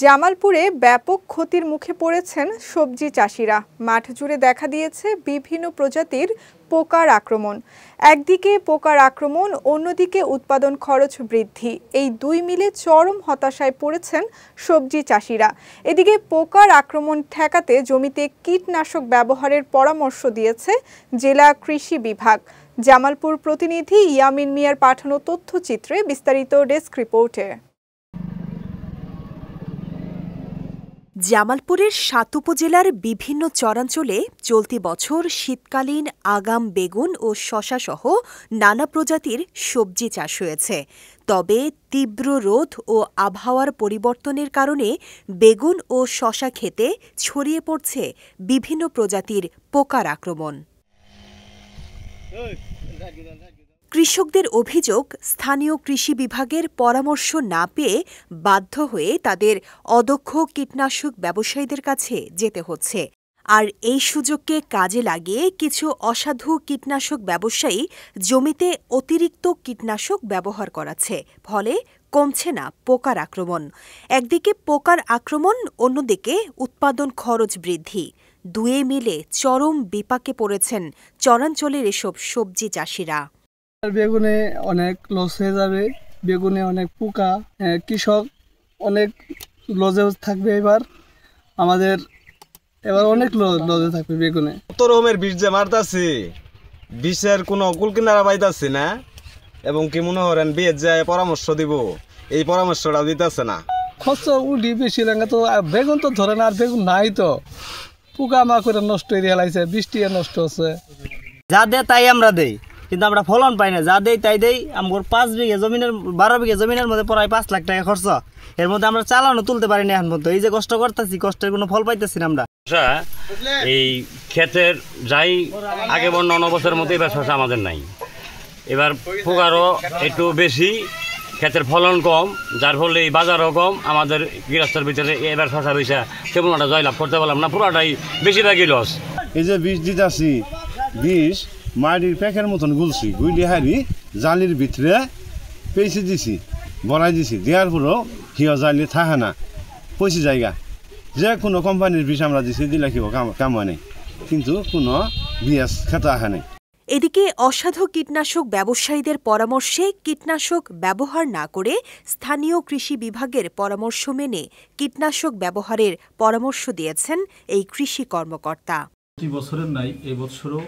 জামালপুরে ব্যাপক ক্ষতির মুখে পড়েছেন সবজি চাষিরা। মাঠ জুড়ে দেখা দিয়েছে বিভিন্ন প্রজাতির পোকার আক্রমণ। একদিকে পোকার আক্রমণ, অন্যদিকে উৎপাদন খরচ বৃদ্ধি, এই দুই মিলে চরম হতাশায় পড়েছেন সবজি চাষিরা। এদিকে পোকার আক্রমণ ঠেকাতে জমিতে কীটনাশক ব্যবহারের পরামর্শ দিয়েছে জেলা কৃষি বিভাগ। জামালপুর প্রতিনিধি ইয়ামিন মিয়ার পাঠানো তথ্যচিত্রে বিস্তারিত ডেস্ক রিপোর্টে। জামালপুরের ৭ উপজেলার বিভিন্ন চরাঞ্চলে চলতি বছর শীতকালীন আগাম বেগুন ও শশাসহ নানা প্রজাতির সবজি চাষ হয়েছে। তবে তীব্র রোদ ও আবহাওয়ার পরিবর্তনের কারণে বেগুন ও শশা ক্ষেতে ছড়িয়ে পড়ছে বিভিন্ন প্রজাতির পোকার আক্রমণ। কৃষকদের অভিযোগ, স্থানীয় কৃষি বিভাগের পরামর্শ না পেয়ে বাধ্য হয়ে তাদের অদক্ষ কীটনাশক ব্যবসায়ীদের কাছে যেতে হচ্ছে। আর এই সুযোগকে কাজে লাগিয়ে কিছু অসাধু কীটনাশক ব্যবসায়ী জমিতে অতিরিক্ত কীটনাশক ব্যবহার করাচ্ছে, ফলে কমছে না পোকার আক্রমণ। একদিকে পোকার আক্রমণ, অন্যদিকে উৎপাদন খরচ বৃদ্ধি, দুয়ে মিলে চরম বিপাকে পড়েছেন চরাঞ্চলের এসব সবজি চাষিরা। বেগুনে অনেক লস হয়ে যাবে, বেগুনে অনেক পোকা, কৃষক অনেক লজে থাকবে। এবার অনেক লজে থাকবে বেগুনে। কত রকমের বিষ যে মারতাছি, বিষের কোনো কুল কিনারা পাইতাছি না, এবং কি মনে করেন বিয়ের যে পরামর্শ দিব, এই পরামর্শটা দিতেছে না। খরচ উঠি বেশি লাগে, তো বেগুন তো ধরে না, আর বেগুন নাই, তো পোকা মাকড়ে নষ্ট হয়ে হেলাইছে, বৃষ্টি নষ্ট হচ্ছে। যা দেয় তাই আমরা দেই, কিন্তু আমরা ফলন পাই না। যা দেই তাই দেই। আমার 5 বিঘা জমিনের 12 বিঘা জমিনের মধ্যে প্রায় 5 লাখ টাকা খরচ, এর মধ্যে আমরা চালানো তুলতে পারি না এখন পর্যন্ত। এই যে কষ্ট করতেছি, কষ্টের কোনো ফল পাইতেছি না আমরা। এই ক্ষেতের যাই আগে বন্য 9 বছরের মতো এবার শশা আমাদের নাই। এবার পোকারও একটু বেশি, ক্ষেতের ফলন কম, যার ফলে এই বাজারও কম। আমাদের গৃহস্থের ভিতরে এবার শশা পয়সা তেমন একটা জয়লাভ করতে পারলাম না, পুরোটাই বেশিরভাগই লস। এই যে বিষ দিতেছি, বিষ মাটির প্যাকের মতন গুলছি, গুইলি হারি জালির ভিতরে পেয়েছে দিছি, বড়াই দিছি, দেওয়ার পরেও হিও জালি থাকে না, পয়সা জায়গা। যে কোনো কোম্পানির বিষ আমরা দিছি, দিলে কি কাম হয় নাই, কিন্তু কোনো বিষ খেতে আসে নাই। এদিকে অসাধু কীটনাশক ব্যবসায়ীদের পরামর্শে কীটনাশক ব্যবহার না করে স্থানীয় কৃষি বিভাগের পরামর্শ মেনে কীটনাশক ব্যবহারের পরামর্শ দিয়েছেন এই কৃষি কর্মকর্তা। প্রতি বছরের নাই, এই বছরও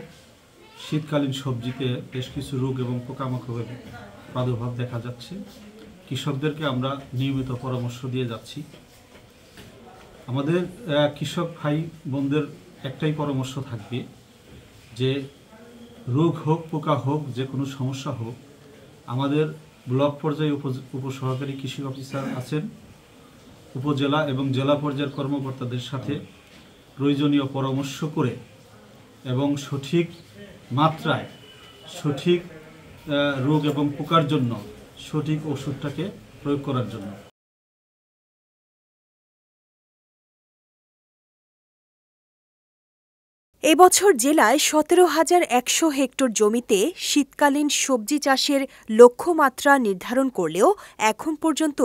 শীতকালীন সবজিতে বেশ কিছু রোগ এবং পোকামাকড়ের প্রাদুর্ভাব দেখা যাচ্ছে। কৃষকদেরকে আমরা নিয়মিত পরামর্শ দিয়ে যাচ্ছি। আমাদের কৃষক ভাই বোনদের একটাই পরামর্শ থাকবে যে রোগ হোক, পোকা হোক, যে কোনো সমস্যা হোক, আমাদের ব্লক পর্যায়ে উপসহকারী কৃষি অফিসার আছেন, উপজেলা এবং জেলা পর্যায়ের কর্মকর্তাদের সাথে প্রয়োজনীয় পরামর্শ করে এবং সঠিক মাত্রায় সঠিক রোগ এবং পোকার জন্য সঠিক ওষুধটাকে প্রয়োগ করার জন্য। এবছর জেলায় 17,100 হেক্টর জমিতে শীতকালীন সবজি চাষের লক্ষ্যমাত্রা নির্ধারণ করলেও এখন পর্যন্ত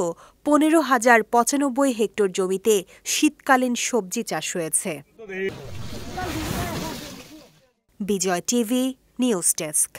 15,095 হেক্টর জমিতে শীতকালীন সবজি চাষ হয়েছে। বিজয় টিভি নিউজ ডেস্ক।